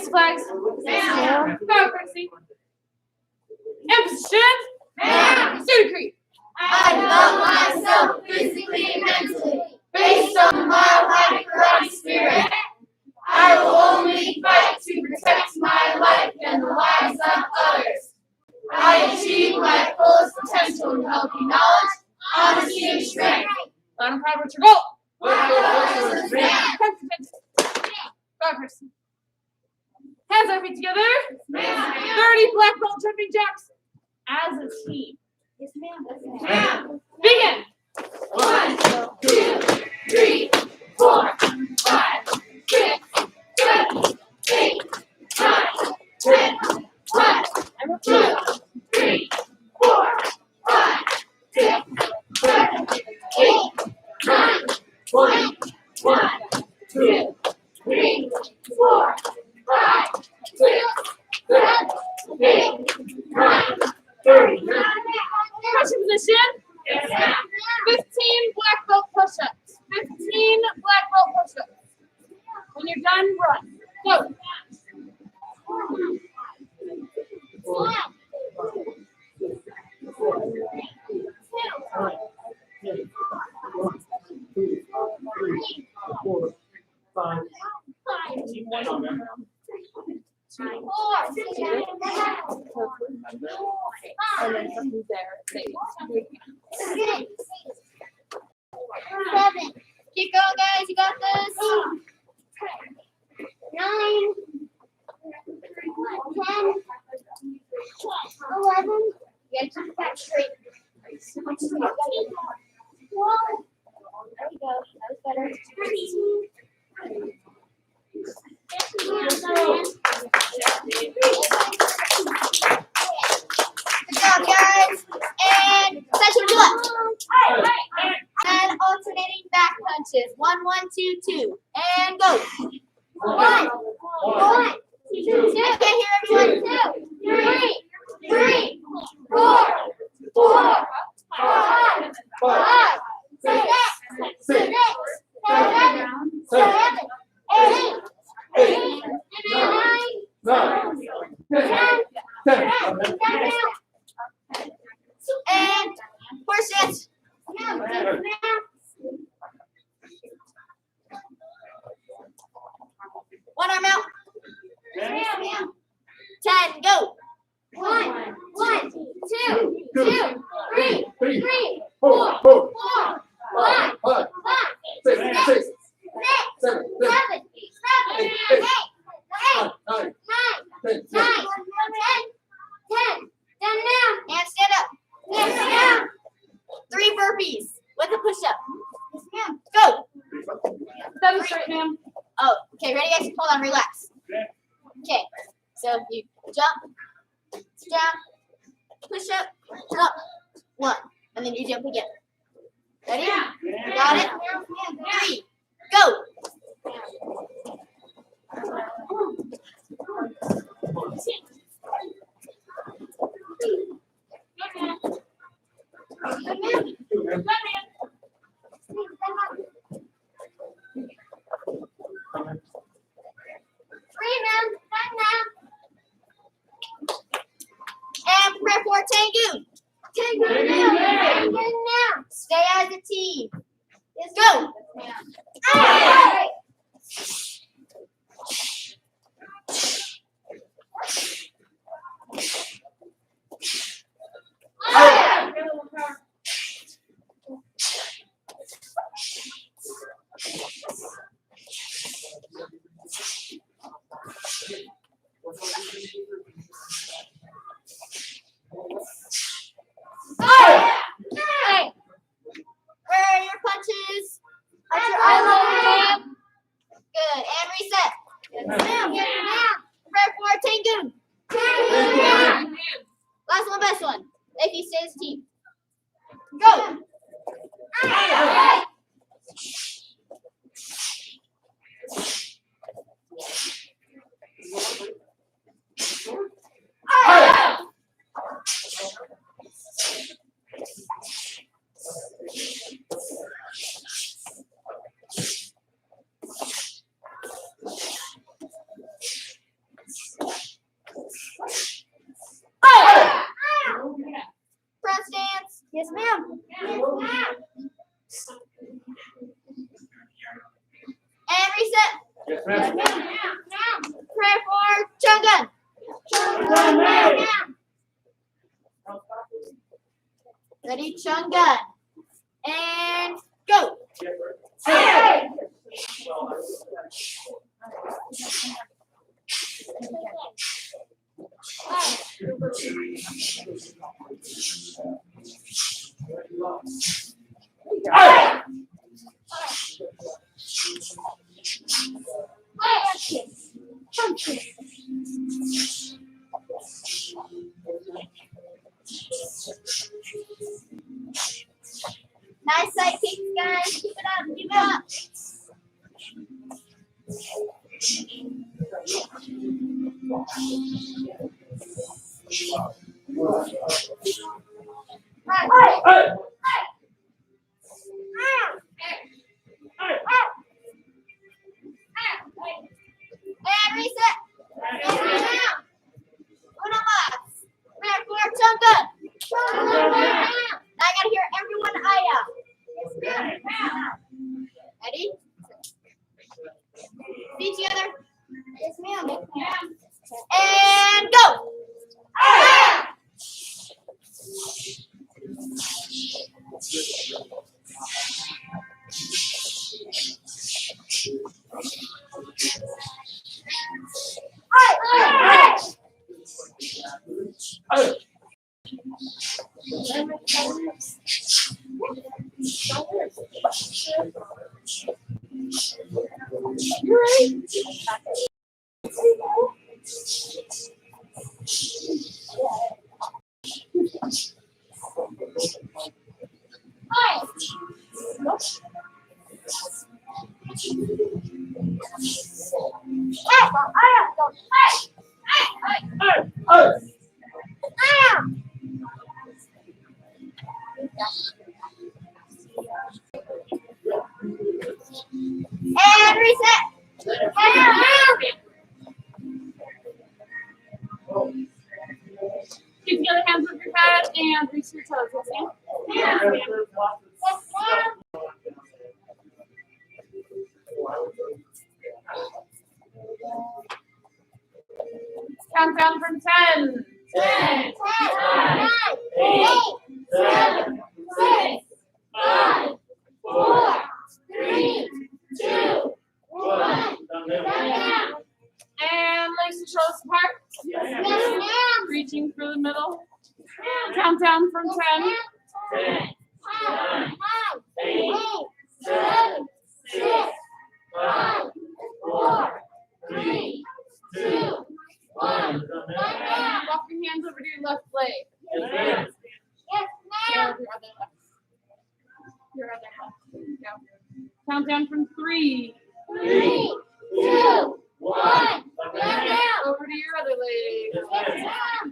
Raise flags. Ma'am. Bow courtesy. Emphasis. Ma'am. Student creed. I develop myself physically and mentally based on the mild-hearted karate spirit. I will only fight to protect my life and the lives of others. I achieve my fullest potential in healthy knowledge, honesty, and strength. Loud and proud, what's your goal? Ma'am. Bow courtesy. Hands on feet together. Ma'am. 30 black belt jumping jacks as a team. Yes, ma'am. Ma'am. Begin. 1, 2, 3, 4, 5, 6, 7, 8, 9, 10, 11, 2, 3, 4, 5, 6, 7, 8, 9, 20, 1, 2, 3, 4, 5, 6, 7, 8, 9, 30. Push-up position. Yes, ma'am. 15 black belt push-ups. 15 black belt push-ups. When you're done, run. Go. And then somebody's there. Seven. Keep going, guys. You got this. 9, 10, 11. You gotta keep that straight. 12. There we go. That was better. 13. Good job, guys. And session 2 up. And alternating back punches. 1, 1, 2, 2. And go. 1, 1, 2, 2. I can't hear everyone. 2, 3, 3, 4, 4, 5, 5, 6, 7, 8, 9, 10. And horse stance. One arm out. 10, go. 1, 1, 2, 2, 3, 3, 4, 4, 5, 5, 6, 6, 7, 7, 8, 8, 9, 10. Down now. And stand up. Yes, ma'am. 3 burpees with a push-up. Yes, ma'am. Go. Stand straight, ma'am. Oh, okay. Ready, guys? Hold on. Relax. Okay. So you jump, down, push up, up, 1, and then you jump again. Ready? You got it? 3, go. And prepare for Tengu. Tengu now. Stay as a team. Go. Hey. Hey. Where are your punches? At your eye level. Good. And reset. Yes, ma'am. Prepare for Tengu. Last one, best one. If you stay as a team. Go. Ready, chun gun. And go. Nice side kicks, guys. Keep it up. Keep it up. And reset. And down. Uno más. Clear, chun gun. Now I gotta hear everyone aya. Ready? Feet together. Yes, ma'am. And go. You're right. And reset. Keep the other hands with your head and reach your toes. Yes, ma'am? Count down from 10. 10, 9, 8, 7, 6, 5, 4, 3, 2, 1. And legs and shoulders apart. Yes, ma'am. Reaching through the middle. Count down from 10. 10, 9, 8, 7, 6, 5, 4, 3, 2, 1. Walk your hands over to your left leg. Yes, ma'am. Your other left. Your other left. There you go. Count down from 3. 3, 2, 1. Over to your other leg. Yes, ma'am.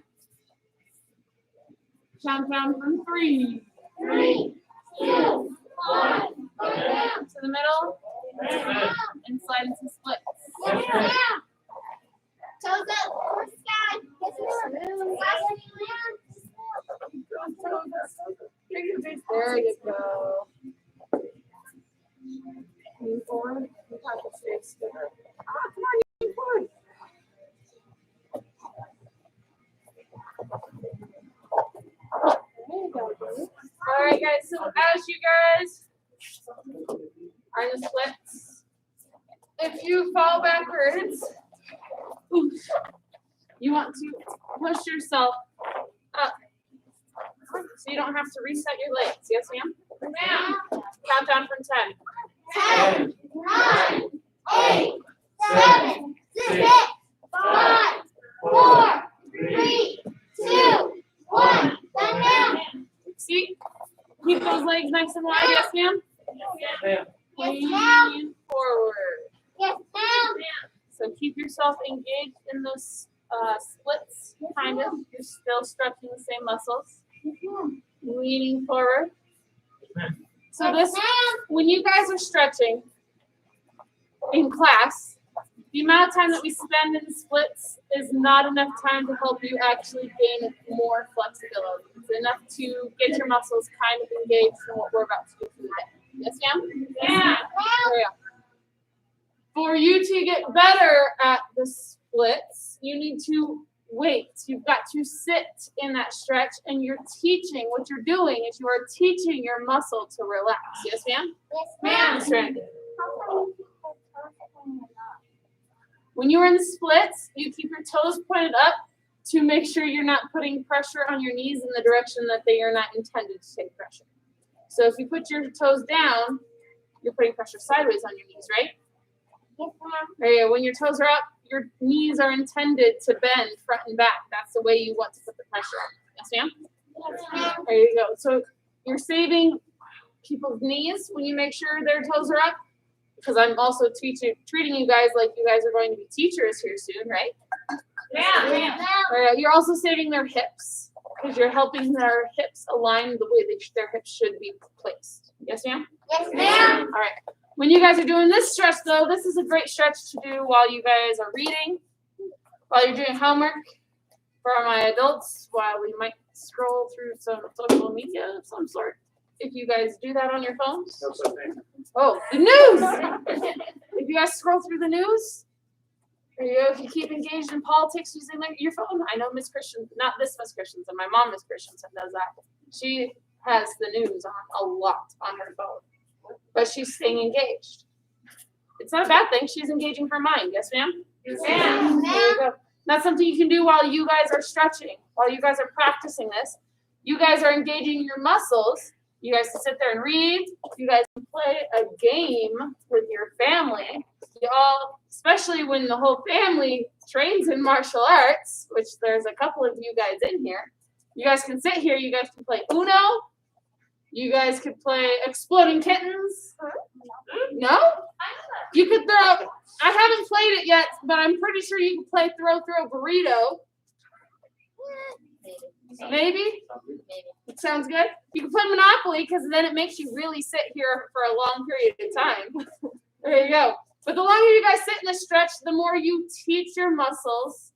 Count down from 3. 3, 2, 1. To the middle. And slide into splits. Yes, ma'am. Toes up. Horse sky. Yes, ma'am. There you go. Lean forward. You have to stay still. Come on, lean forward. There you go, baby. All right, guys. So as you guys are in the splits, if you fall backwards, you want to push yourself up so you don't have to reset your legs. Yes, ma'am? Ma'am. Count down from 10. 10, 9, 8, 7, 6, 5, 4, 3, 2, 1. Done now. See? Keep those legs nice and wide. Yes, ma'am? Yes, ma'am. Lean forward. Yes, ma'am. So keep yourself engaged in those splits, kind of. You're still stretching the same muscles. Leaning forward. So this, when you guys are stretching in class, the amount of time that we spend in splits is not enough time to help you actually gain more flexibility. It's enough to get your muscles kind of engaged in what we're about to do today. Yes, ma'am? Yeah. There you go. For you to get better at the splits, you need to weights. You've got to sit in that stretch, and you're teaching. What you're doing is you are teaching your muscle to relax. Yes, ma'am? Yes, ma'am. When you are in the splits, you keep your toes pointed up to make sure you're not putting pressure on your knees in the direction that they are not intended to take pressure. So if you put your toes down, you're putting pressure sideways on your knees, right? Yes, ma'am. There you go. When your toes are up, your knees are intended to bend front and back. That's the way you want to put the pressure on. Yes, ma'am? Yes, ma'am. There you go. So you're saving people's knees when you make sure their toes are up, because I'm also treating you guys like you guys are going to be teachers here soon, right? Yes, ma'am. You're also saving their hips, because you're helping their hips align the way that their hips should be placed. Yes, ma'am? Yes, ma'am. All right. When you guys are doing this stretch, though, this is a great stretch to do while you guys are reading, while you're doing homework. For my adults, while we might scroll through some social media of some sort. If you guys do that on your phones. No such thing. Oh, the news! If you guys scroll through the news, there you go. If you keep engaged in politics using your phone. I know Miss Christian, not this Miss Christensen, my mom Miss Christensen does that. She has the news on a lot on her phone, but she's staying engaged. It's not a bad thing. She's engaging her mind. Yes, ma'am? Yes, ma'am. There you go. That's something you can do while you guys are stretching, while you guys are practicing this. You guys are engaging your muscles. You guys can sit there and read. You guys can play a game with your family. You all, especially when the whole family trains in martial arts, which there's a couple of you guys in here. You guys can sit here. You guys can play Uno. You guys could play Exploding Kittens. No? You could throw. I haven't played it yet, but I'm pretty sure you can play Throw Burrito. Maybe? It sounds good. You can play Monopoly, because then it makes you really sit here for a long period of time. There you go. But the longer you guys sit in the stretch, the more you teach your muscles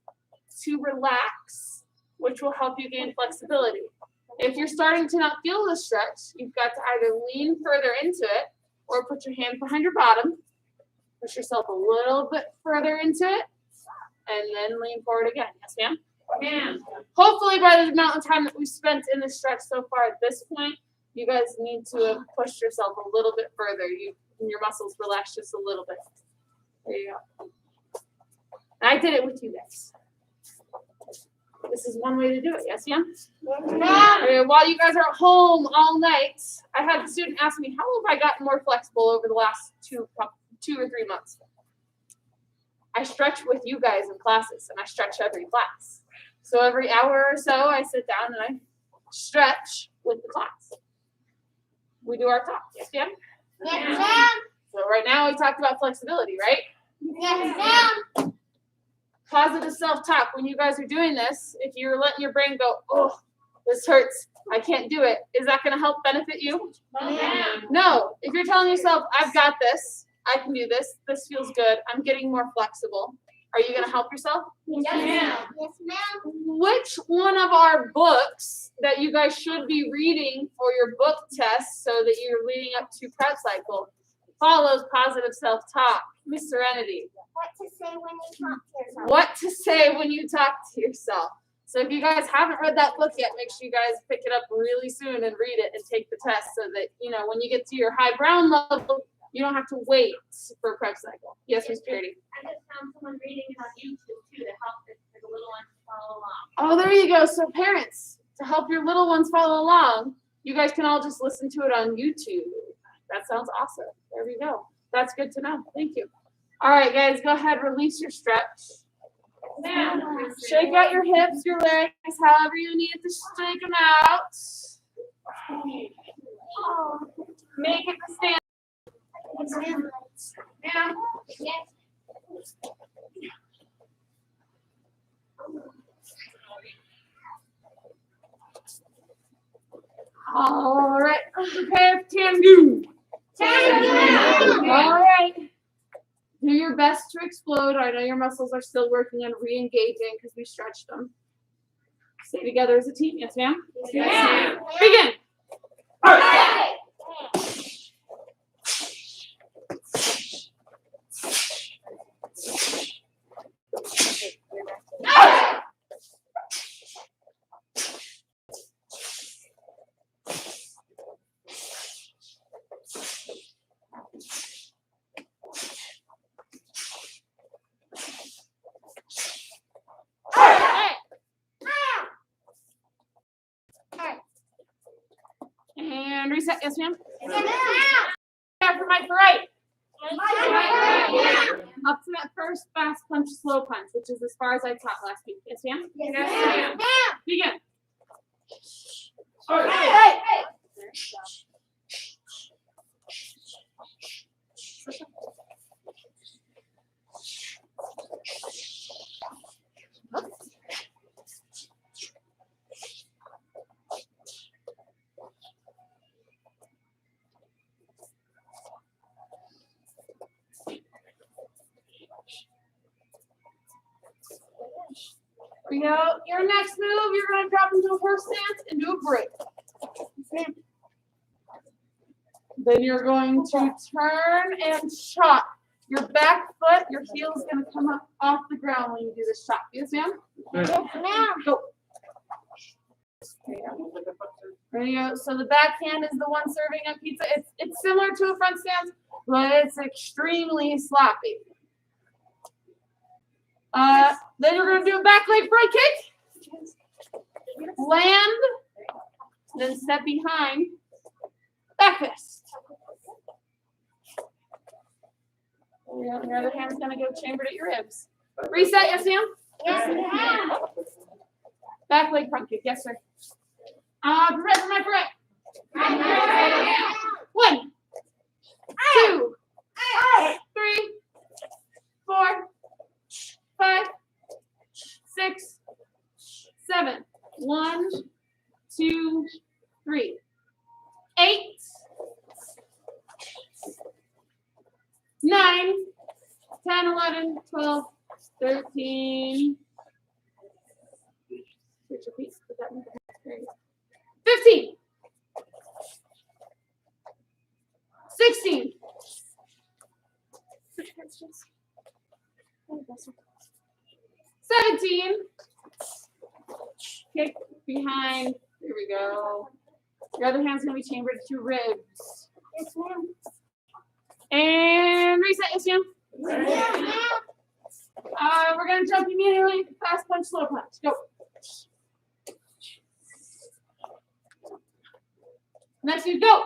to relax, which will help you gain flexibility. If you're starting to not feel the stretch, you've got to either lean further into it or put your hand behind your bottom, push yourself a little bit further into it, and then lean forward again. Yes, ma'am? Ma'am. Hopefully by the amount of time that we've spent in the stretch so far at this point, you guys need to have pushed yourself a little bit further. Your muscles relax just a little bit. There you go. And I did it with you guys. This is one way to do it. Yes, ma'am? Ma'am. While you guys are at home all night, I had a student ask me, how have I gotten more flexible over the last 2 or 3 months? I stretch with you guys in classes, and I stretch every class. So every hour or so, I sit down and I stretch with the class. We do our talk. Yes, ma'am? Yes, ma'am. So right now we talked about flexibility, right? Yes, ma'am. Positive self-talk. When you guys are doing this, if you're letting your brain go, oh, this hurts, I can't do it, is that going to help benefit you? Ma'am. No. If you're telling yourself, I've got this, I can do this, this feels good, I'm getting more flexible, are you going to help yourself? Yes, ma'am. Yes, ma'am. Which one of our books that you guys should be reading for your book test so that you're leading up to prep cycle follows positive self-talk? Miss Serenity. What to say when you talk to yourself. What to say when you talk to yourself. So if you guys haven't read that book yet, make sure you guys pick it up really soon and read it and take the test so that, when you get to your high brown level, you don't have to wait for prep cycle. Yes, Miss Purity. I just found someone reading it on YouTube too to help the little ones follow along. Oh, there you go. So parents, to help your little ones follow along, you guys can all just listen to it on YouTube. That sounds awesome. There we go. That's good to know. Thank you. All right, guys, go ahead, release your stretch. Now, Shake out your hips, your legs, however you need to shake them out. Make it the stand. Yes, ma'am. Yeah. Yes. All right, prepare for Tango. All right. Do your best to explode. I know your muscles are still working on re-engaging because we stretched them. Stay together as a team. Yes, ma'am? Yes, ma'am. Begin. All right. Reset. Yes, ma'am. After my right. Up to that first fast punch, slow punch, which is as far as I taught last week. Yes, ma'am. Yes, ma'am. Begin. Hey. Here we go. Your next move, you're going to drop into a horse stance and do a break. Then you're going to turn and chop. Your back foot, your heel is going to come up off the ground when you do this chop. Yes, ma'am? Yes, ma'am. Go. There you go. So the backhand is the one serving up pizza. It's similar to a front stance, but it's extremely sloppy. Then you're going to do a back leg front kick. Land. Then step behind. Back fist. Your other hand's going to go chambered at your ribs. Reset, yes, ma'am? Yes, ma'am. Back leg front kick. Yes, sir. Prepare for my right. 1, 2, 3, 4, 5, 6, 7. 1, 2, 3. 8, 9, 10, 11, 12, 13. Switch your feet. Put that in there. 15. 16. 17. Kick behind. Here we go. Your other hand's going to be chambered to your ribs. Yes, ma'am. And reset, yes, ma'am. Yes, ma'am. We're going to jump immediately. Fast punch, slow punch. Go. Next you go.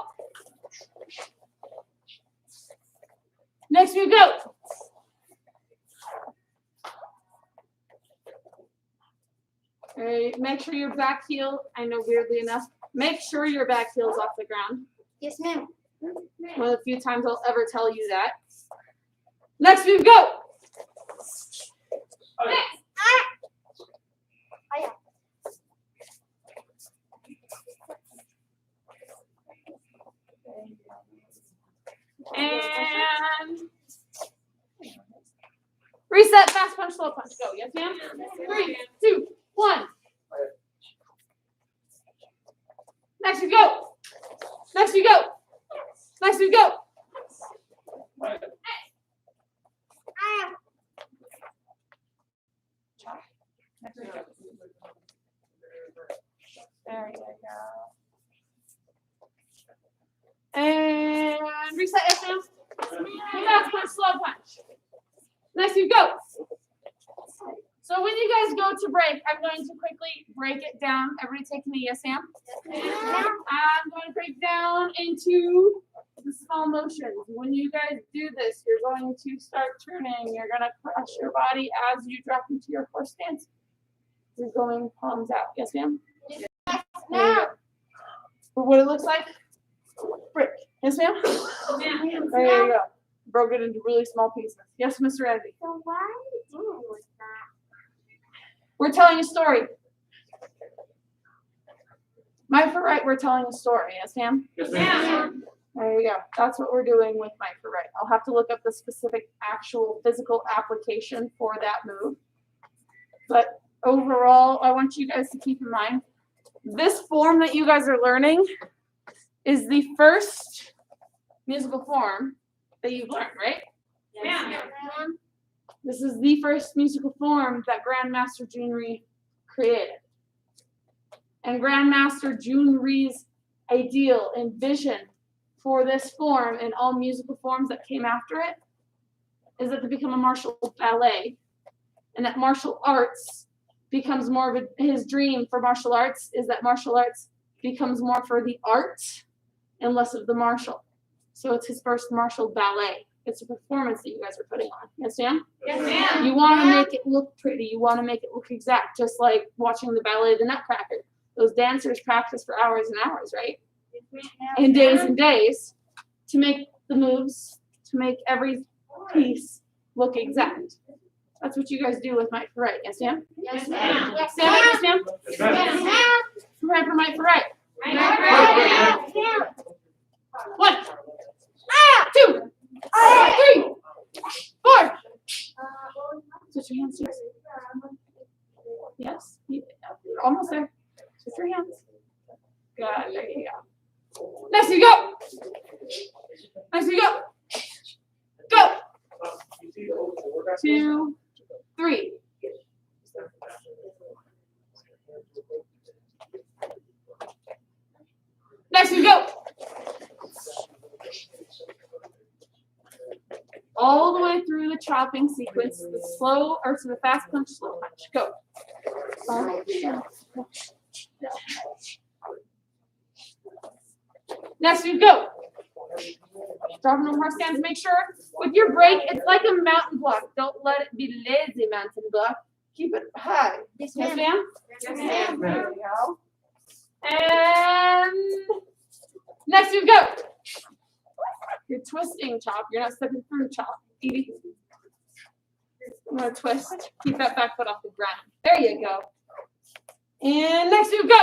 Next you go. Make sure your back heel, I know weirdly enough, make sure your back heel is off the ground. Yes, ma'am. One of the few times I'll ever tell you that. Next move, go. Next. And reset, fast punch, slow punch. Go. Yes, ma'am? 3, 2, 1. Next you go. Next you go. Next you go. There you go. And reset, yes, ma'am. Fast punch, slow punch. Next you go. So when you guys go to break, I'm going to quickly break it down. Everybody take me, yes, ma'am? I'm going to break down into the small motions. When you guys do this, you're going to start turning. You're going to crush your body as you drop into your horse stance. You're going palms out. Yes, ma'am? Yes, ma'am. But what it looks like? Break. Yes, ma'am? There you go. Broke it into really small pieces. Yes, Mr. Eddy. So why are you doing with that? We're telling a story. My for right, we're telling a story. Yes, ma'am? Yes, ma'am. There you go. That's what we're doing with my for right. I'll have to look up the specific actual physical application for that move. But overall, I want you guys to keep in mind, this form that you guys are learning is the first musical form that you've learned, right? Yeah. This is the first musical form that Grandmaster Jun Rhee created. And Grandmaster Jun Rhee's ideal and vision for this form and all musical forms that came after it is that they become a martial ballet, and that martial arts becomes more of his dream for martial arts is that martial arts becomes more for the art and less of the martial. So it's his first martial ballet. It's a performance that you guys are putting on. Yes, ma'am? Yes, ma'am. You want to make it look pretty. You want to make it look exact, just like watching the ballet of the Nutcracker. Those dancers practice for hours and hours, right? And days to make the moves, to make every piece look exact. That's what you guys do with Might for Right. Yes, ma'am? Yes, ma'am. Yes, ma'am? Yes, ma'am? Yes, ma'am. Prepare for Might for Right. Yes, ma'am. 1, 2, 3, 4. Switch your hands, please. Yes. You're almost there. Switch your hands. Good. There you go. Next you go. Next you go. Go. 2, 3. Next you go. All the way through the chopping sequence, the slow or to the fast punch, slow punch. Go. Next you go. Dropping on horse stands. Make sure with your break, it's like a mountain block. Don't let it be lazy mountain block. Keep it high. Yes, Yes, ma'am. ma'am? Yes, ma'am. There we go. And next you go. You're twisting chop. You're not stepping through chop. Edie. I'm going to twist. Keep that back foot off the ground. There you go. And next you go.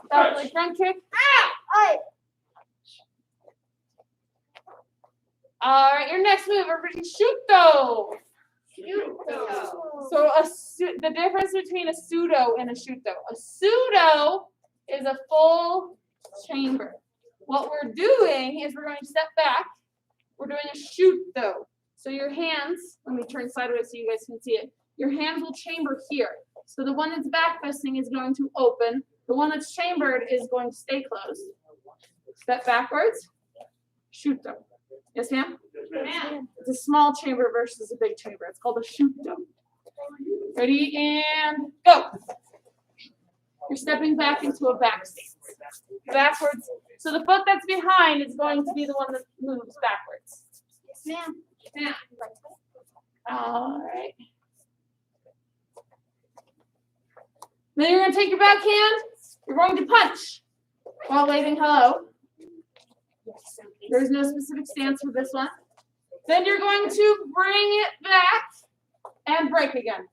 Stop like front kick. Aye. All right, your next move, everybody shoot though. So the difference between a pseudo and a shoot though. A pseudo is a full chamber. What we're doing is we're going to step back. We're doing a shoot though. So your hands, let me turn sideways so you guys can see it. Your hands will chamber here. So the one that's back fisting is going to open. The one that's chambered is going to stay closed. Step backwards. Shoot though. Yes, ma'am? It's a small chamber versus a big chamber. It's called a shoot though. Ready and go. You're stepping back into a back stance. Backwards. So the foot that's behind is going to be the one that moves backwards. Yes, ma'am. Yeah. All right. Then you're going to take your backhand. You're going to punch while waving hello. There's no specific stance for this one. Then you're going to bring it back and break again.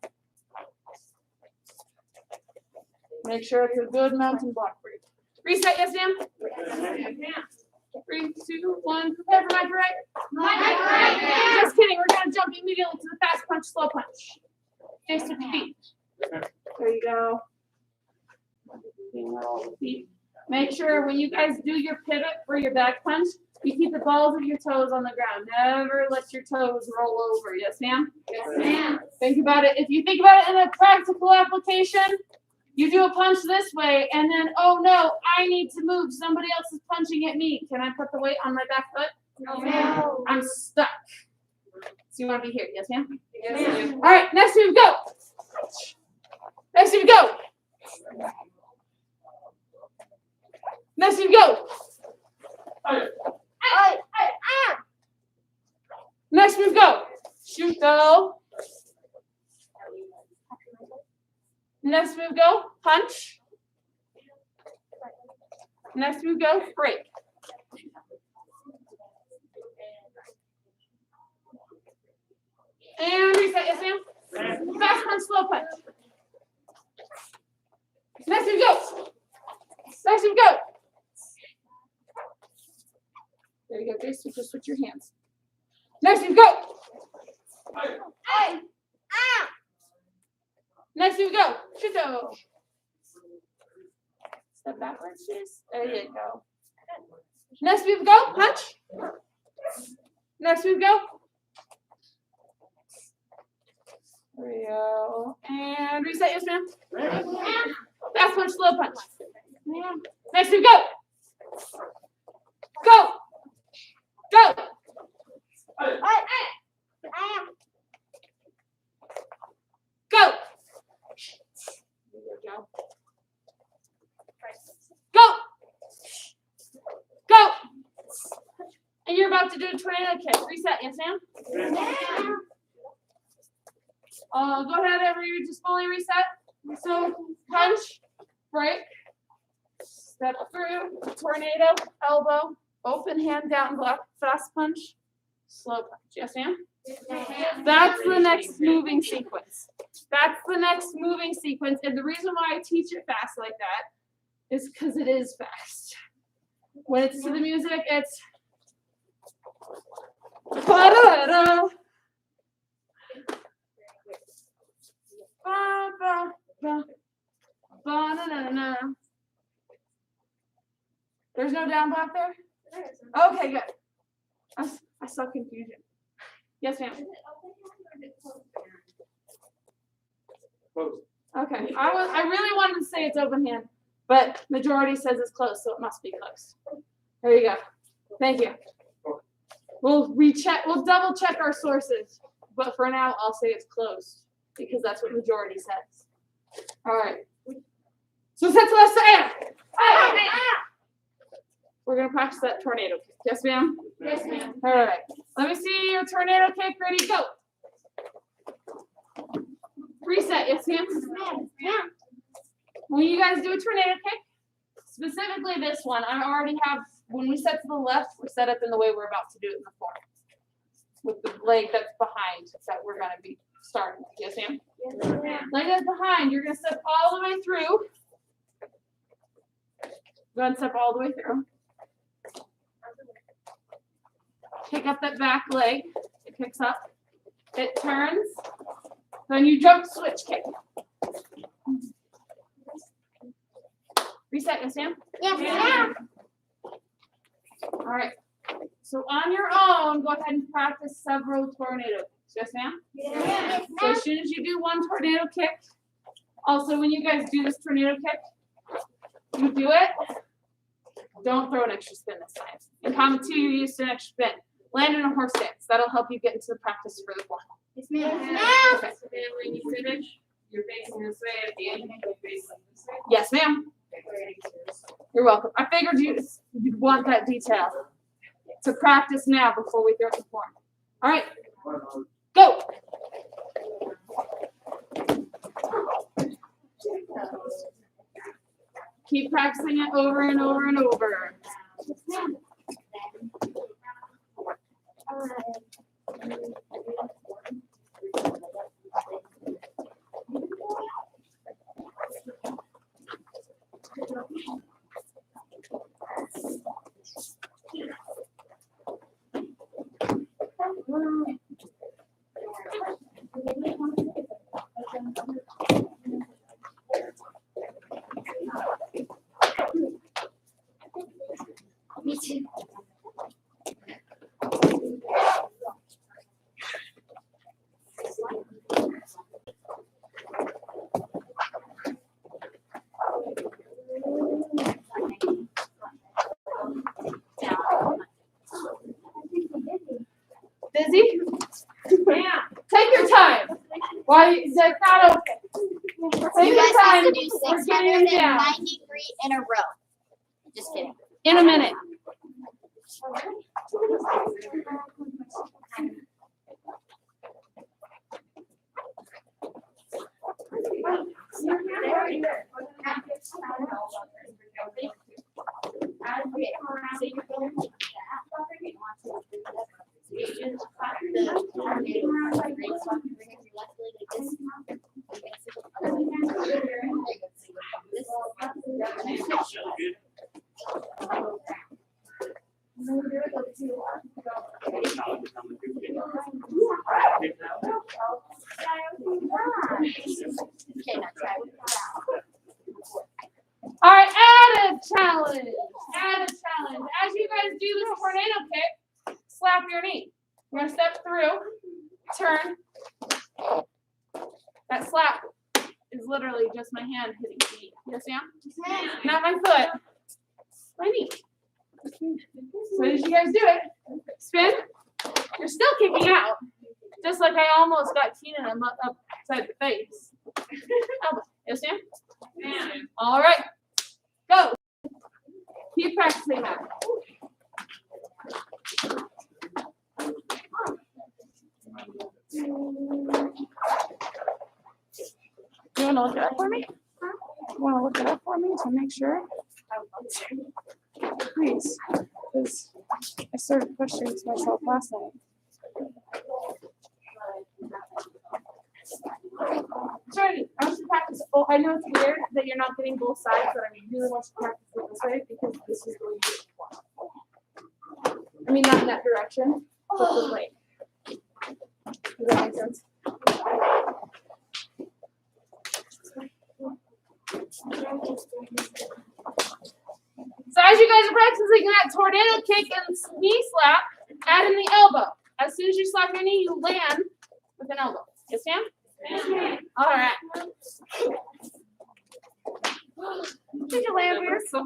Make sure it's a good mountain block break. Reset, yes, ma'am? 3, 2, 1. Prepare for my right. Just kidding. We're going to jump immediately to the fast punch, slow punch. Face with the feet. There you go. Make sure when you guys do your pivot for your back punch, you keep the balls of your toes on the ground. Never let your toes roll over. Yes, ma'am? Yes, ma'am. Think about it. If you think about it in a practical application, you do a punch this way, and then, oh no, I need to move. Somebody else is punching at me. Can I put the weight on my back foot? No. I'm stuck. So you want to be here. Yes, ma'am? Yes, ma'am. All right, next move, go. Next move, go. Next move, go. Aye. Next move, go. Shoot, go. Next move, go. Punch. Next move, go. Break. And reset, yes, ma'am? Fast punch, slow punch. Next move, go. Next move, go. There you go, Jace. Just switch your hands. Next move, go. Aye. Next move, go. Shuto. Step backwards, Jace. There you go. Next move, go. Punch. Next move, go. There we go. And reset, yes, ma'am. Fast punch, slow punch. Next move, go. Go. Go. Aye. Go. Go. Go. about to do a tornado kick. Reset, yes, ma'am? Go ahead, everybody, just fully reset. So punch, break, step through, tornado, elbow, open hand down block, fast punch, slow punch. Yes, ma'am? That's the next moving sequence. That's the next moving sequence. And the reason why I teach it fast like that is because it is fast. When it's to the music, it's ba-da-da, ba-ba-ba, ba-na-na-na. There's no down block there? Okay, good. I saw confusion. Yes, ma'am. Okay. I really wanted to say it's open hand, but majority says it's closed, so it must be closed. There you go. Thank you. We'll recheck. We'll double check our sources, but for now, I'll say it's closed because that's what majority says. All right. So set to left side. We're gonna practice that tornado kick. Yes, ma'am. Yes, ma'am. All right. Let me see your tornado kick. Ready? Go. Reset. Yes, ma'am. When you guys do a tornado kick, specifically this one, I already have. When we set to the left, we're set up in the way we're about to do it in the form, with the leg that's behind that we're gonna be starting with. Yes, ma'am. Yes, ma'am. Leg that's behind. You're gonna step all the way through. Go ahead and step all the way through. Pick up that back leg. It picks up. It turns. Then you jump switch kick. Reset, yes, ma'am? Yes, ma'am. All right. So on your own, go ahead and practice several tornado kicks. Yes, ma'am? Yes, So ma'am. as soon as you do one tornado kick, also when you guys do this tornado kick, you do it. Don't throw an extra spin this time. In Common 2, you're used to an extra spin. Land in a horse stance. That'll help you get into the practice for the form. Yes, ma'am. Okay. So then when you finish, you're facing this way. At the end, you're facing this way. Yes, ma'am. You're welcome. I figured you'd want that detail to practice now before we throw the form. All right. Go. Keep practicing it over and over and over. Me too. Busy? Yeah. Take your time. Why? That's not okay. Take You your guys have time. to do We're getting it down 693 in a row. Just kidding. in a minute. Okay, now try it. All right, add a challenge. Add a challenge. As you guys do this tornado kick, slap your knee. You're gonna step through, turn. That slap is literally just my hand hitting the knee. Yes, ma'am? Not my foot. My knee. So as you guys do it, spin. You're still kicking out. Just like I almost got Keenan upside the face. Elbow. Yes, ma'am? All right. Go. Keep practicing that. to look it up for me? You want to look it up for me to make sure? Please, because I started questioning to myself last night. Sorry, I want you to practice. Oh, I know it's weird that you're not getting both sides, but I really want you to practice it this way because this is going to be fun. I mean, not in that direction, but this way. Does that make sense? So as you guys are practicing that tornado kick and knee slap, add in the elbow. As soon as you slap your knee, you land with an elbow. Yes, Sam? All right. Did you land here? No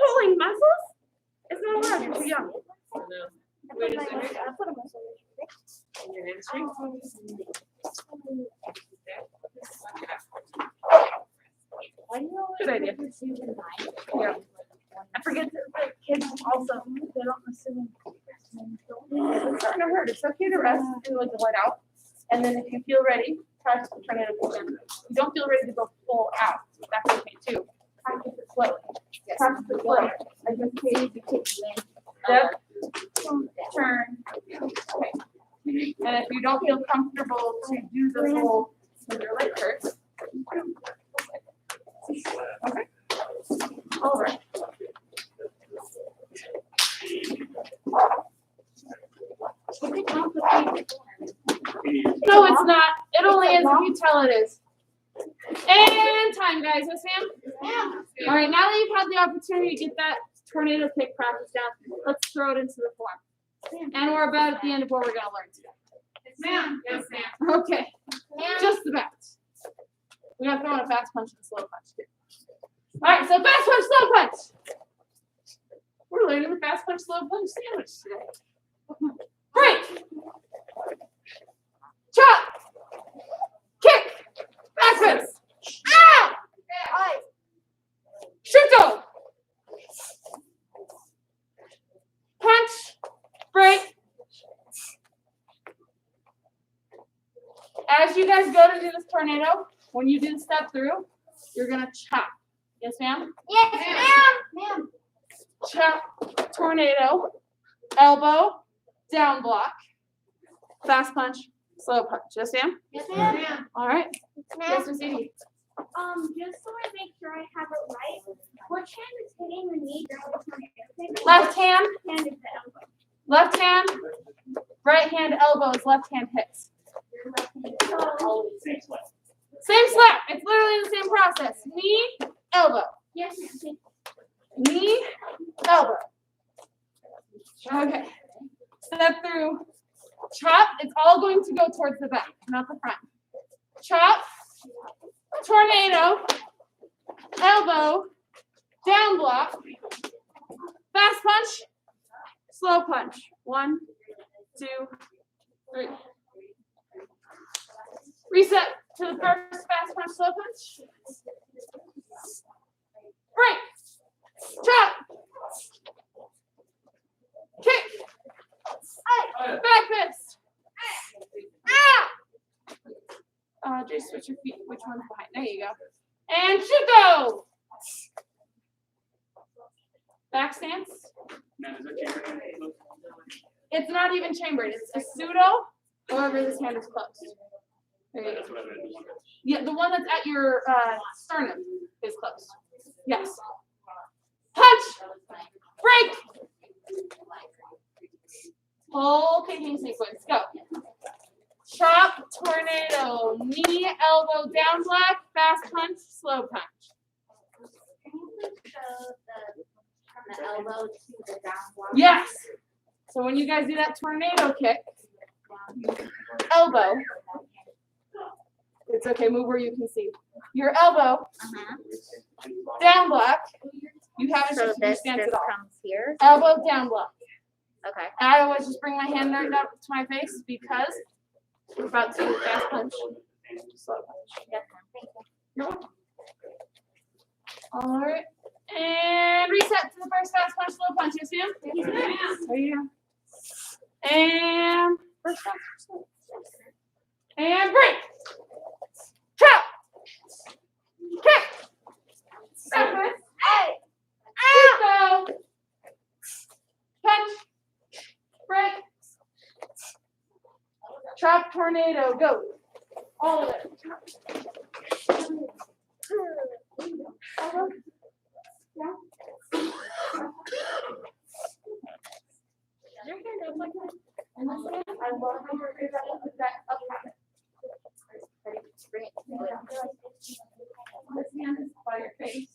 pulling muscles. It's not allowed. You're too young. Wait a second. I'll put a muscle in your hamstring. Good idea. Yeah. I forget that the kids also, they don't necessarily, it's starting to hurt. It's okay to rest and like let out. And then if you feel ready, try to turn it up again. If you don't feel ready to go full out, that's okay too. Practice it slowly. Practice it slowly. Like this page, you take step, turn. Okay. And if you don't feel comfortable to do the whole when your leg hurts, okay. Over. No, it's not. It only is if you tell it is. And time, guys. Yes, Sam? Yeah. All right, now that you've had the opportunity to get that tornado kick practice down, let's throw it into the form. And we're about at the end of what we're going to learn today. Yes, ma'am. Yes, ma'am. Okay. Just about. We got to throw in a fast punch and a slow punch, too. All right, so fast punch, slow punch. We're learning the fast punch, slow punch sandwich today. Break. Chop. Kick. Backwards. Ah! Shuto. Punch. Break. As you guys go to do this tornado, when you do the step through, you're going to chop. Yes, ma'am? Yes, ma'am. Chop, tornado, elbow, down block, fast punch, slow punch. Yes, ma'am? Yes, ma'am. All right. Yes, Ma'am. Miss Edie. Just so I make sure I have it right, which hand is hitting the knee during the tornado? Left hand, Which hand is the elbow? left hand, right hand, elbow is left hand hits. Your left hand. Same slap. It's literally the same process. Knee, elbow. Yes, ma'am. Knee, elbow. Okay. Step through. Chop. It's all going to go towards the back, not the front. Chop. Tornado. Elbow. Down block. Fast punch. Slow punch. 1, 2, 3. Reset to the first fast punch, slow punch. Break. Chop. Kick. Back fist. Jay, switch your feet. Which one's behind? There you go. And Shuto. Back stance. It's not even chambered. It's a pseudo. However, this hand is closed. There you go. Yeah, the one that's at your sternum is closed. Yes. Punch. Break. Whole kicking sequence. Go. Chop, tornado, knee, elbow, down block, fast punch, slow punch. Can you please show from the elbow to the down block? Yes. So when you guys do that tornado kick, elbow. It's okay, move where you can see. Your elbow, down block. You haven't So just this stance at all. comes here. Elbow, down block. Okay. And I always just bring my hand right up to my face because we're about to do fast punch, slow punch. Yes, ma'am. Thank you. You're welcome. All right. And reset to the first fast punch, slow punch. Yes, ma'am? Yes, ma'am. There you go. And first fast punch, slow punch. And break. Chop. tornado, go. All of it. I love how you're that up. This hand is by your face.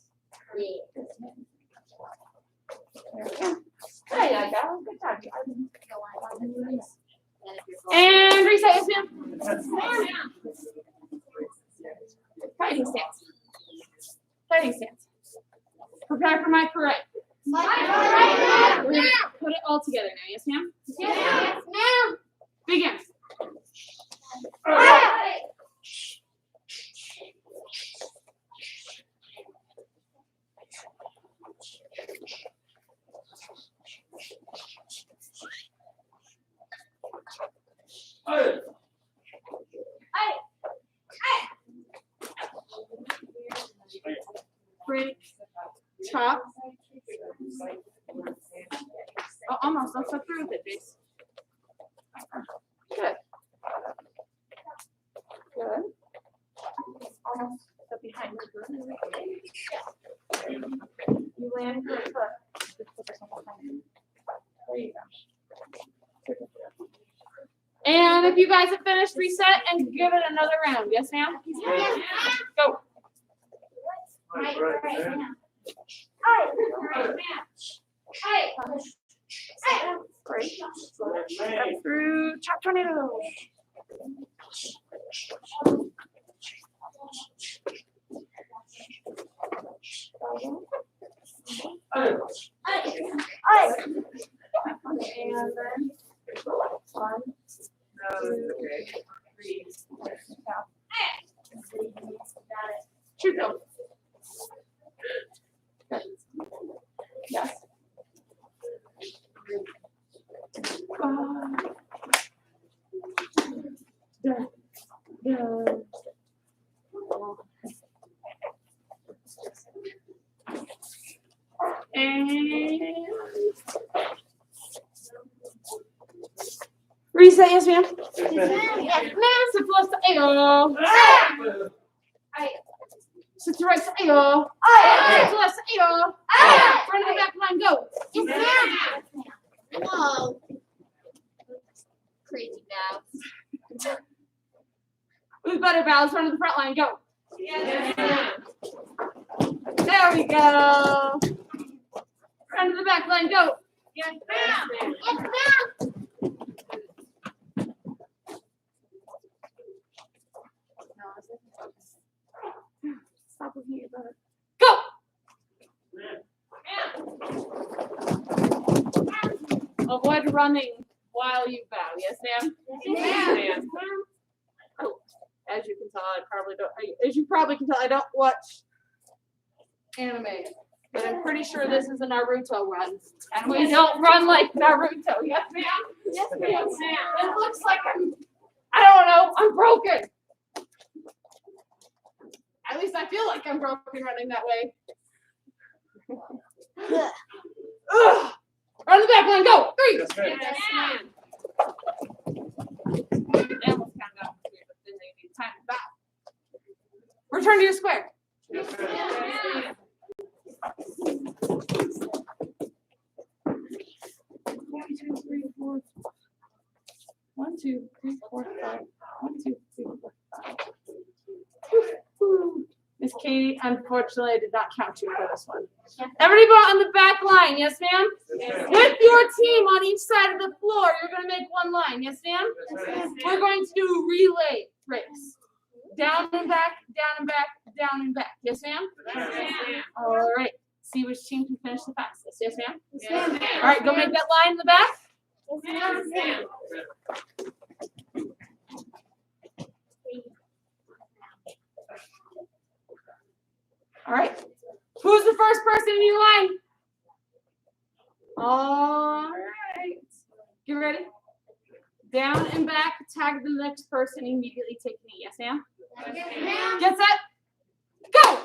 There you go. Good job. And reset, yes, ma'am. Fighting stance. Fighting stance. Prepare for my parade. We're gonna put it all together now, yes, ma'am? Yes, ma'am. Begin. Break. Chop. Oh, almost. Don't step through with it, Jace. Good. Good. Almost step behind the You land your foot. There you go. And if you guys have finished, reset and give it another round. Yes, ma'am? Yes, ma'am. Go. Right now. Great. Step through chop tornado. And then 1, 2, 3, 2, go. Yes. And reset, yes, ma'am. Yes, ma'am. Sit to left, ayo. Sit to right, ayo. Sit to left, ayo. Front of the back line, go. Yes, ma'am. Whoa. Crazy bounce. With better balance, front of the front line, go. Yes, ma'am. There we go. Front of the back line, go. Yes, ma'am. Yes, ma'am. Stop looking at your brother. Go. Avoid running while you bow. Yes, ma'am? Yes, ma'am. Oh, as you can tell, I don't watch anime. But I'm pretty sure this is a Naruto run. And we don't run like Naruto. Yes, ma'am? Yes, ma'am. It looks like I don't know, I'm broken. At least I feel like I'm broken running that way. Ugh. Run the back line, go. 3. Yes, ma'am. They almost kind of got here, but then they need time to bow. Return to your square. Yes, ma'am. 1, 2, 3, 4, 5. 1, 2, 3, 4, 5. Miss Katie, unfortunately, I did not count you for this one. Everybody go on the back line, yes, ma'am? Yes, ma'am. With your team on each side of the floor, you're going to make one line, yes, ma'am? Yes, ma'am. We're going to do relay race. Down and back, down and back, down and back. Yes, ma'am? Yes, ma'am. All right. See which team can finish the fastest. Yes, ma'am? Yes, ma'am. All right, go make that line in the back. Yes, ma'am. All right. Who's the first person in your line? All right. Get ready. Down and back. Tag the next person. Immediately take me. Yes, ma'am? Yes, ma'am. Get set. Go.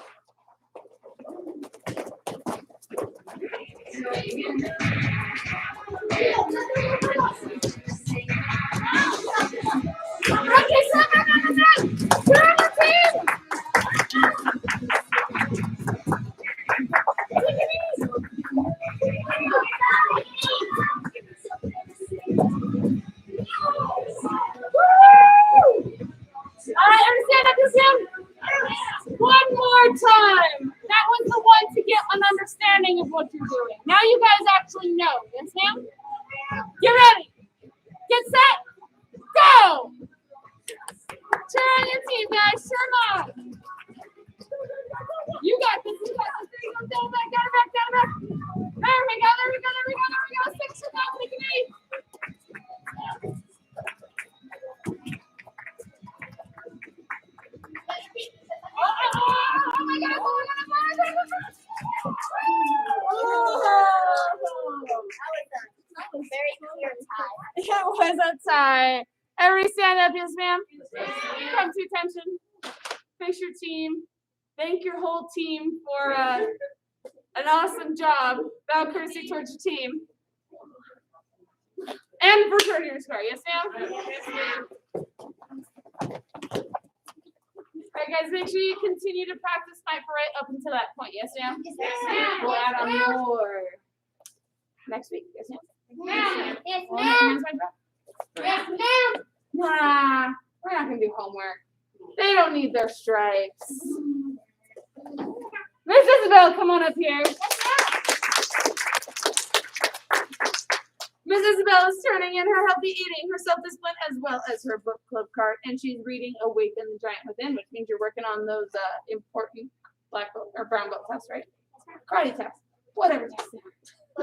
Good time. That was the one to get an understanding of what you're doing. Now you guys actually know. Yes, ma'am? Get ready. Get set. Go. Cheer on your team, guys. Cheer them on. You got this. You got this. There you go. Down back. Down back. Down back. There we go. There we go. There we go. There we go. 6 to 9. Take an 8. Oh my God! Oh my God! That was very clear tie. It was a tie. Everybody stand up, yes, ma'am. Come to attention. Face your team. Thank your whole team for an awesome job. Bow courtesy towards your team. And for turning your score, yes, ma'am? Yes, ma'am. All right, guys, make sure you continue to practice sniper right up until that point. Yes, ma'am? Yes, ma'am. We'll add on more next week. Yes, ma'am? Yes, ma'am. Yes, ma'am. Nah, we're not going to do homework. They don't need their stripes. Miss Isabel, come on up here. Miss Isabel is turning in her healthy eating, her self-discipline, as well as her book club card, and she's reading Awaken the Giant Within, which means you're working on those important black belt or brown belt tests, right? Karate tests, whatever tests they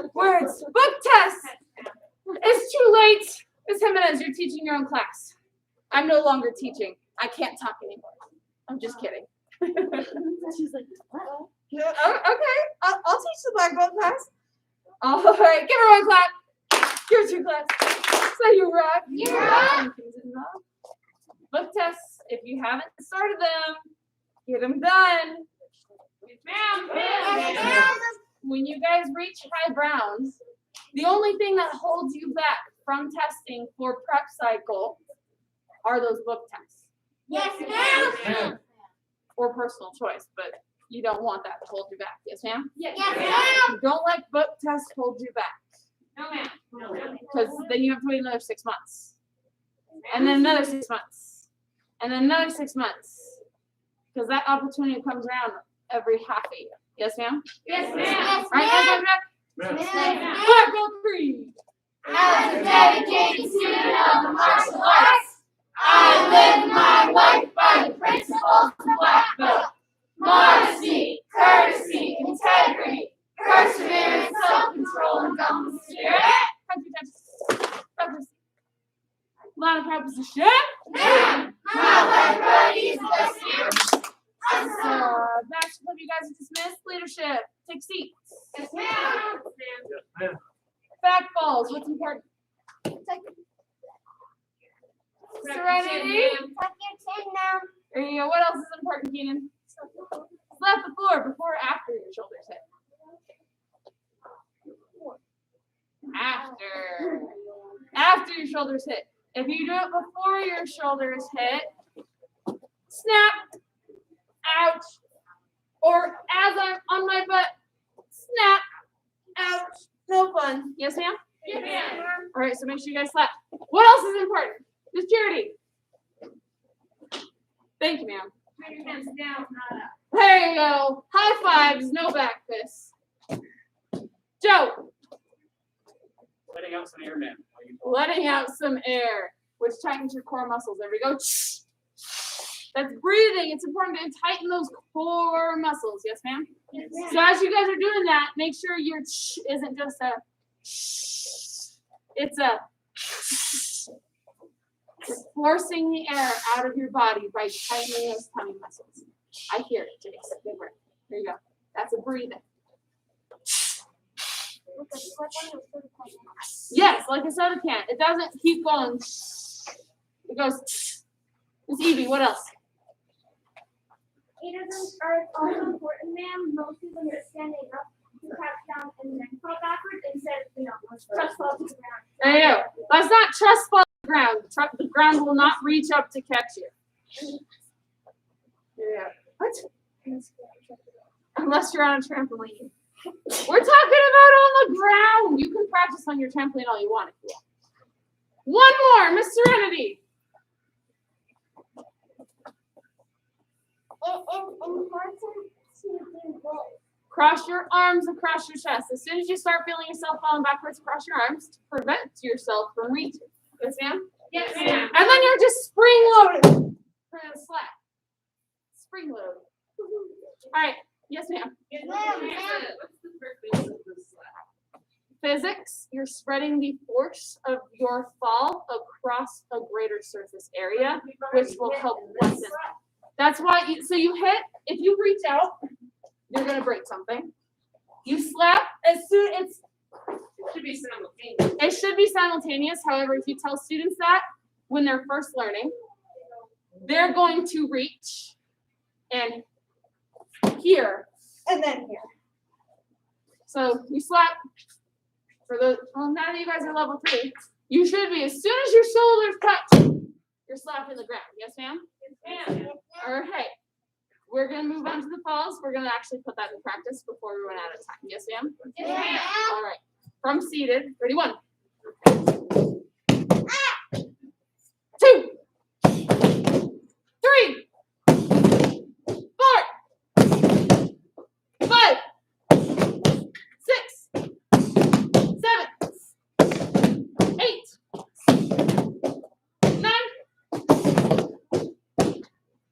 are. Words, book tests. It's too late. Miss Jimenez, you're teaching your own class. I'm no longer teaching. I can't talk anymore. I'm just kidding. She's like, oh, okay. I'll teach the black belt class. All right, give her one clap. Here's your class. So you rock. You rock. Book tests, if you haven't started them, get them done. Yes, ma'am. When you guys reach high browns, the only thing that holds you back from testing for prep cycle are those book tests. Yes, ma'am. Or personal choice, but you don't want that to hold you back. Yes, ma'am? Yes, ma'am. Don't let book tests hold you back. No, ma'am. Because then you have to wait another 6 months. And then another 6 months. And then another 6 months. Because that opportunity comes around every half a year. Yes, ma'am? Yes, ma'am. Yes, Right, ma'am. yes, Yes, ma'am? Black Belt 3. As a dedicated student of the martial arts, I live my life by the principles of Black Belt. Modesty, courtesy, integrity, perseverance, self-control, and dominant spirit. Line of proposition. Ma'am, my life priority is the best here. Master Club, you guys are dismissed. Leadership, take seats. Yes, ma'am. Fact balls, what's important? Serenity. Tuck your chin now. There you go. What else is important, Keenan? Slap the floor before or after your shoulders hit. After. After your shoulders hit. If you do it before your shoulders hit, snap, ouch. Or as I'm on my butt, snap, ouch. No fun. Yes, ma'am? Yes, ma'am. All right, so make sure you guys slap. What else is important? Miss Charity. Thank you, ma'am. Put your hands down, not up. There you go. High fives, no back fists. Joe. Letting out some air, man. Letting out some air, which tightens your core muscles. There we go. That's breathing. It's important to tighten those core muscles. Yes, ma'am? Yes, ma'am. So as you guys are doing that, make sure your isn't just a it's a forcing the air out of your body by tightening those tummy muscles. I hear it, Jace. Good work. There you go. That's a breathing. Yes, like a soda can. It doesn't keep going. It goes. It's Evie. What else? Mannerisms are also important, ma'am. Mostly when you're standing up, you crouch down and then fall backwards instead of, trust fall to the ground. There you go. Let's not trust fall to the ground. The ground will not reach up to catch you. Yeah. What? Unless you're on a trampoline. We're talking about on the ground. You can practice on your trampoline all you want if you want. One more, Miss Serenity. It is important Cross your arms across your chest. As soon as you start feeling yourself falling backwards, cross your arms to prevent yourself from reaching. Yes, ma'am? Yes, And ma'am. then you're just spring loaded for the slap. Spring load. All right. Yes, ma'am. What's the purpose of this slap? Physics, you're spreading the force of your fall across a greater surface area, which will help lessen. That's why, you hit, if you reach out, you're going to break something. You slap, as soon, It should be simultaneous. it should be simultaneous. However, if you tell students that when they're first learning, they're going to reach and here, and then here. So you slap. For the now that you guys are level 3, you should be, as soon as your shoulders touch, you're slapping the ground. Yes, ma'am? Yes, ma'am. All right. We're gonna move on to the falls. We're gonna actually put that in practice before we run out of time. Yes, ma'am? Yes, ma'am. All right. From seated. Ready? 1, 2, 3, 4, 5, 6, 7, 8, 9,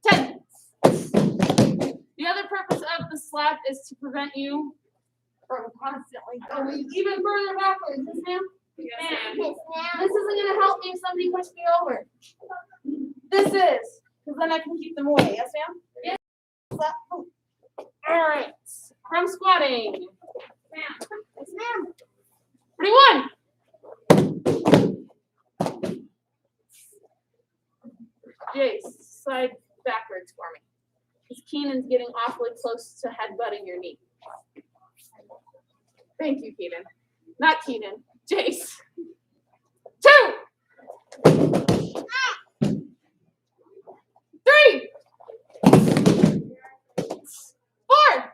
10. The other purpose of the slap is to prevent you from constantly going even further backwards. Yes, ma'am? Yes, ma'am. This isn't going to help me if somebody pushes me over. This is, because then I can keep them away. Yes, ma'am? Yes. Slap. All right. From squatting. Ma'am. Yes, ma'am. Ready? 1. Jace, slide backwards for me. Because Keenan's getting awfully close to headbutting your knee. Thank you, Keenan. Not Keenan. Jace. 2. 3. 4.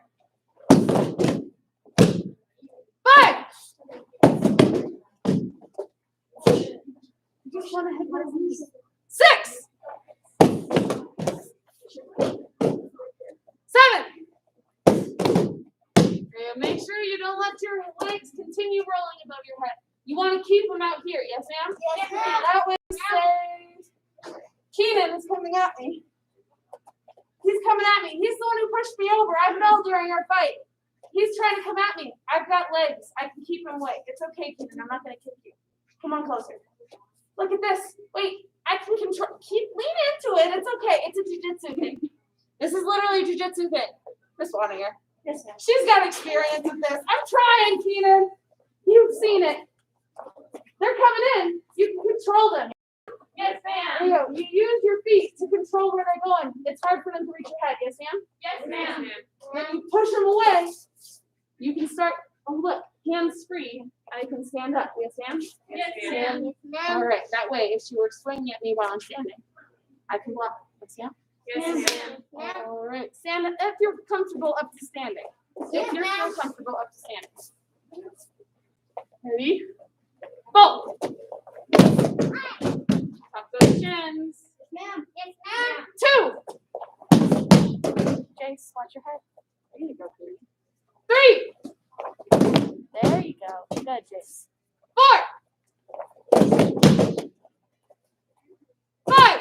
5. Just want to headbutt his knees. 6. 7. And make sure you don't let your legs continue rolling above your head. You want to keep them out here, yes, ma'am? Yes, ma'am. That way, say, Keenan is coming at me. He's coming at me. He's the one who pushed me over. I fell during our fight. He's trying to come at me. I've got legs. I can keep him away. It's okay, Keenan. I'm not going to kick you. Come on closer. Look at this. Wait, I can control. Lean into it. It's okay. It's a jiu-jitsu thing. This is literally a jiu-jitsu thing. This one here. Yes, ma'am. She's got experience with this. I'm trying, Keenan. You've seen it. They're coming in. You can control them. Yes, There you ma'am. go. You use your feet to control where they're going. It's hard for them to reach your head. Yes, ma'am? Yes, ma'am. When you push them away, you can start. Oh, look. Hands free. I can stand up. Yes, ma'am? Yes, Stand. ma'am. All right. That way, if she were swinging at me while I'm standing, I can block. Yes, ma'am? Yes, ma'am. All right. Stand if you're comfortable up to standing. Yes, If you're ma'am. still comfortable up to standing. Ready? Both. Tuck those chins. Ma'am. Yes, ma'am. 2. Jace, watch your head. There you go, baby. 3. There you go. Good, Jace. 4. 5.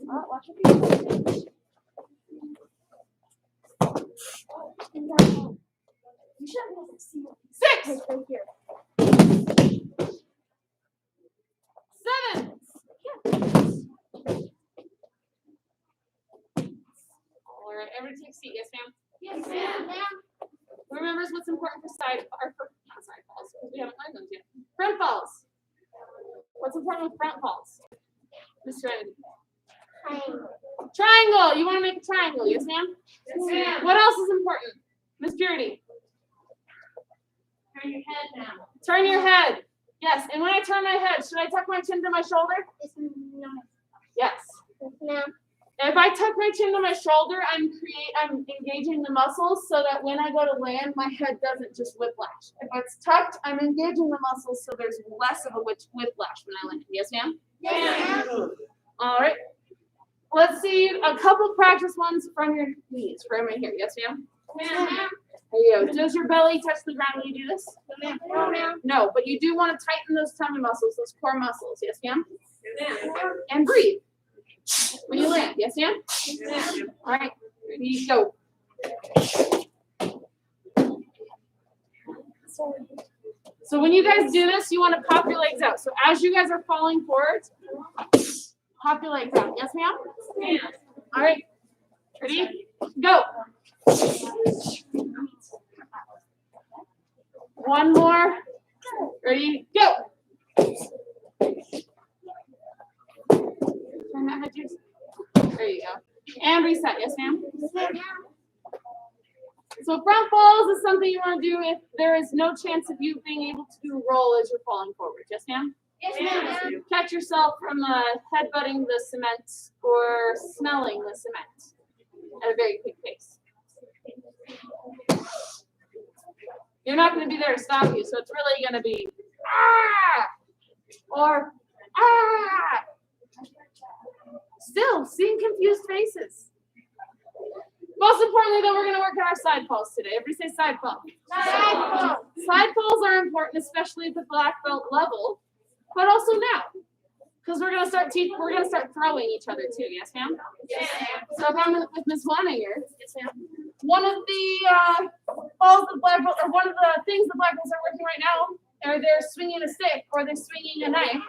Oh, watch your feet. You should be able to see it. 6. Right here. 7. All right, everybody take a seat. Yes, ma'am. Yes, ma'am. Who remembers what's important for not side falls, because we haven't learned those yet. Front falls. What's important with front falls? Miss Trinity. Triangle. You want to make a triangle, yes, ma'am? Yes, ma'am. What else is important? Miss Purity. Turn your head down. Turn your head. Yes, and when I turn my head, should I tuck my chin to my shoulder? Yes, ma'am. Yes. Yes, ma'am. If I tuck my chin to my shoulder, I'm engaging the muscles so that when I go to land, my head doesn't just whiplash. If it's tucked, I'm engaging the muscles so there's less of a whiplash when I land. Yes, ma'am? Yes, ma'am. All right. Let's see a couple practice ones from your knees. Right here. Yes, ma'am? There you go. Does your belly touch the ground when you do this? No, but you do want to tighten those tummy muscles, those core muscles. Yes, ma'am? And breathe when you land. Yes, ma'am? All right. Ready, go. So when you guys do this, you want to pop your legs out. So as you guys are falling forward, pop your legs out. Yes, ma'am? All right. Ready? Go. One more. Ready? Go. Turn that head, juice. There you go. And reset. Yes, ma'am? So front falls is something you want to do if there is no chance of you being able to do roll as you're falling forward. Yes, ma'am? Yes, ma'am. Catch yourself from headbutting the cement or smelling the cement at a very quick pace. You're not going to be there to stop you, so it's really going to be ah or ah. Still seeing confused faces. Most importantly, though, we're going to work on our side falls today. Everybody say side fall. Side falls are important, especially at the black belt level, but also now, because we're going to start throwing each other too. Yes, ma'am. Yes. So if I'm with Miss Wanninger, yes, ma'am. One of the falls the black belt, or one of the things the black belts are working right now, are they're swinging a stick or they're swinging a knife,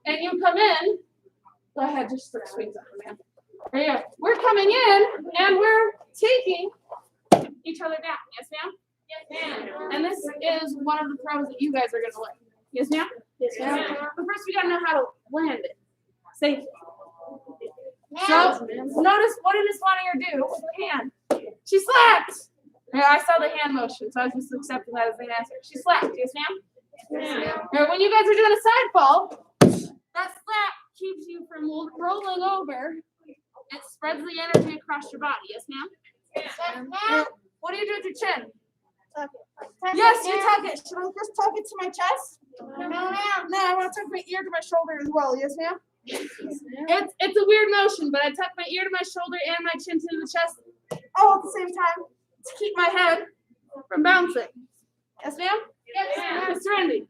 and you come in. Go ahead, just start swings up, man. There you go. We're coming in and we're taking each other down. Yes, ma'am? Yes, ma'am. And this is one of the throws that you guys are going to learn. Yes, ma'am? Yes, ma'am. But first, we got to know how to land it safely. So, notice what did Miss Wanninger do with her hand? She slapped. Yeah, I saw the hand motion, so I was just accepting that as an answer. She slapped. Yes, ma'am? Yes, ma'am. Now, when you guys are doing a side fall, that slap keeps you from rolling over. It spreads the energy across your body. Yes, ma'am? Yes, Now, what do you do with your chin? Tuck it. Yes, you tuck it. Should I just tuck it to my chest? No, ma'am. No, I want to tuck my ear to my shoulder as well. Yes, ma'am? It's a weird motion, but I tuck my ear to my shoulder and my chin to the chest all at the same time to keep my head from bouncing. Yes, ma'am? Yes, ma'am. Mr. Randy?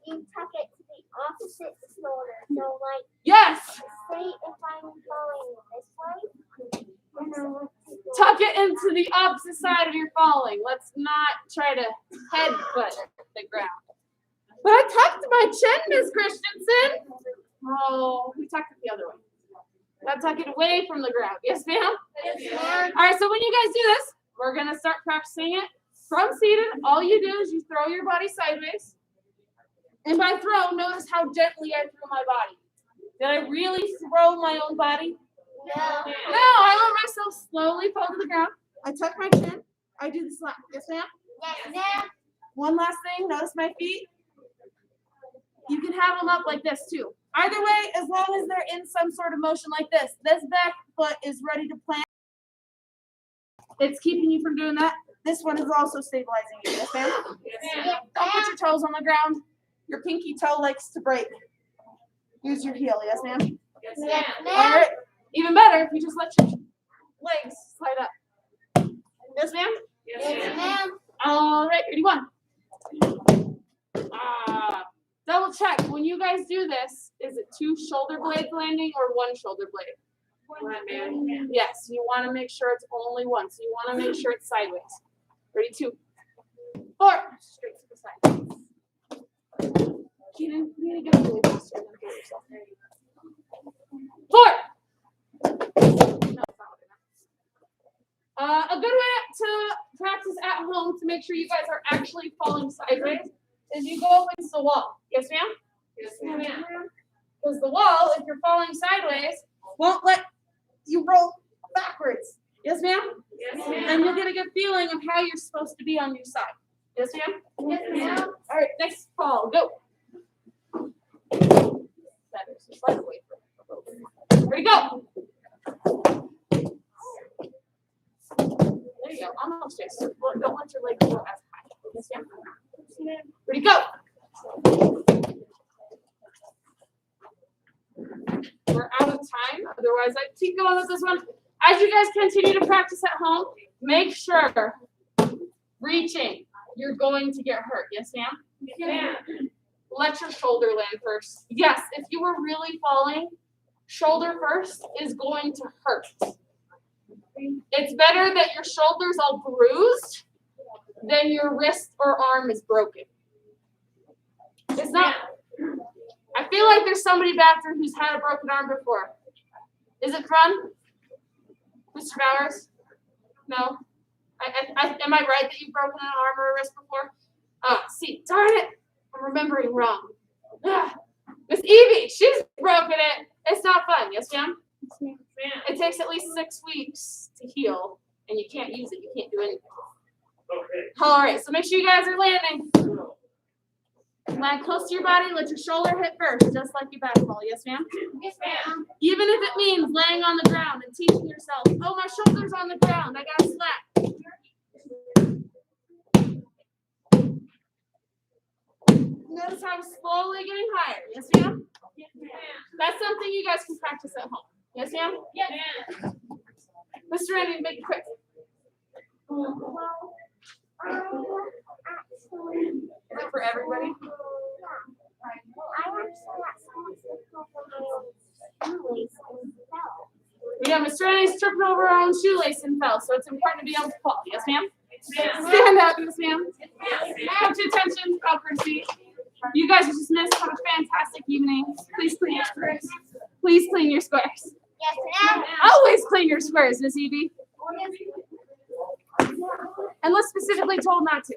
You tuck it to the opposite shoulder. So, like, Yes. say if I'm going this way, then I want to go. Tuck it into the opposite side of your falling. Let's not try to headbutt the ground. But I tucked my chin, Miss Christensen. Oh, we tucked it the other way. Gotta tuck it away from the ground. Yes, ma'am? Yes, ma'am. All right, so when you guys do this, we're going to start practicing it from seated. All you do is you throw your body sideways. And by throw, notice how gently I threw my body. Did I really throw my own body? No. No, I let myself slowly fall to the ground. I tuck my chin. I do the slap. Yes, ma'am? Yes, ma'am. One last thing, notice my feet. You can have them up like this too. Either way, as long as they're in some sort of motion like this. This back foot is ready to plant. It's keeping you from doing that. This one is also stabilizing you. Yes, ma'am? Yes, Don't put your toes on the ground. Your pinky toe likes to break. Use your heel. Yes, ma'am? Yes, All ma'am. right. Even better if you just let your legs slide up. Yes, ma'am? Yes, ma'am. All right. Ready? One. Double check. When you guys do this, is it 2 shoulder blades landing or 1 shoulder blade? One. Yes. You want to make sure it's only one. So you want to make sure it's sideways. Ready? 2, 4. Straight to the side. You need to get a blade faster than do yourself. 4. No, a good way to practice at home to make sure you guys are actually falling sideways is you go against the wall. Yes, ma'am? Yes, ma'am. Because the wall, if you're falling sideways, won't let you roll backwards. Yes, ma'am? Yes, ma'am. And you'll get a good feeling of how you're supposed to be on your side. Yes, ma'am? Yes, ma'am. All right, next fall, go. Better, so slide away from it a little bit. Ready, go. There you go. Almost there. So don't let your legs go as high. Yes, ma'am. Ready, go. We're out of time. Otherwise, I'd keep going with this one. As you guys continue to practice at home, make sure Reaching. You're going to get hurt. Yes, ma'am? Yeah. Let your shoulder land first. Yes, if you were really falling, shoulder first is going to hurt. It's better that your shoulder's all bruised than your wrist or arm is broken. It's not. I feel like there's somebody back there who's had a broken arm before. Is it fun? Mr. Bowers? No? Am I right that you've broken an arm or a wrist before? See, darn it. I'm remembering wrong. Miss Evie, she's broken it. It's not fun. Yes, ma'am? It takes at least 6 weeks to heal, and you can't use it. You can't do anything. Okay. All right, so make sure you guys are landing. Land close to your body. Let your shoulder hit first, just like your back fall. Yes, ma'am? Yes, ma'am. Even if it means laying on the ground and teaching yourself, oh, my shoulder's on the ground. I got to slack. Notice how I'm slowly getting higher. Yes, ma'am? Yes, ma'am. That's something you guys can practice at home. Yes, ma'am? Yes, ma'am. Mr. Randy, make it quick. Is it for everybody? Yeah, Mr. Randy's tripping over her own shoelace and fell, so it's important to be on the ball. Yes, ma'am? Stand up, Miss Ma'am. Coach attention, proper seat. You guys are dismissed. Have a fantastic evening. Please clean your squares. Please clean your squares. Yes, ma'am. Always clean your squares, Miss Evie. Unless specifically told not to.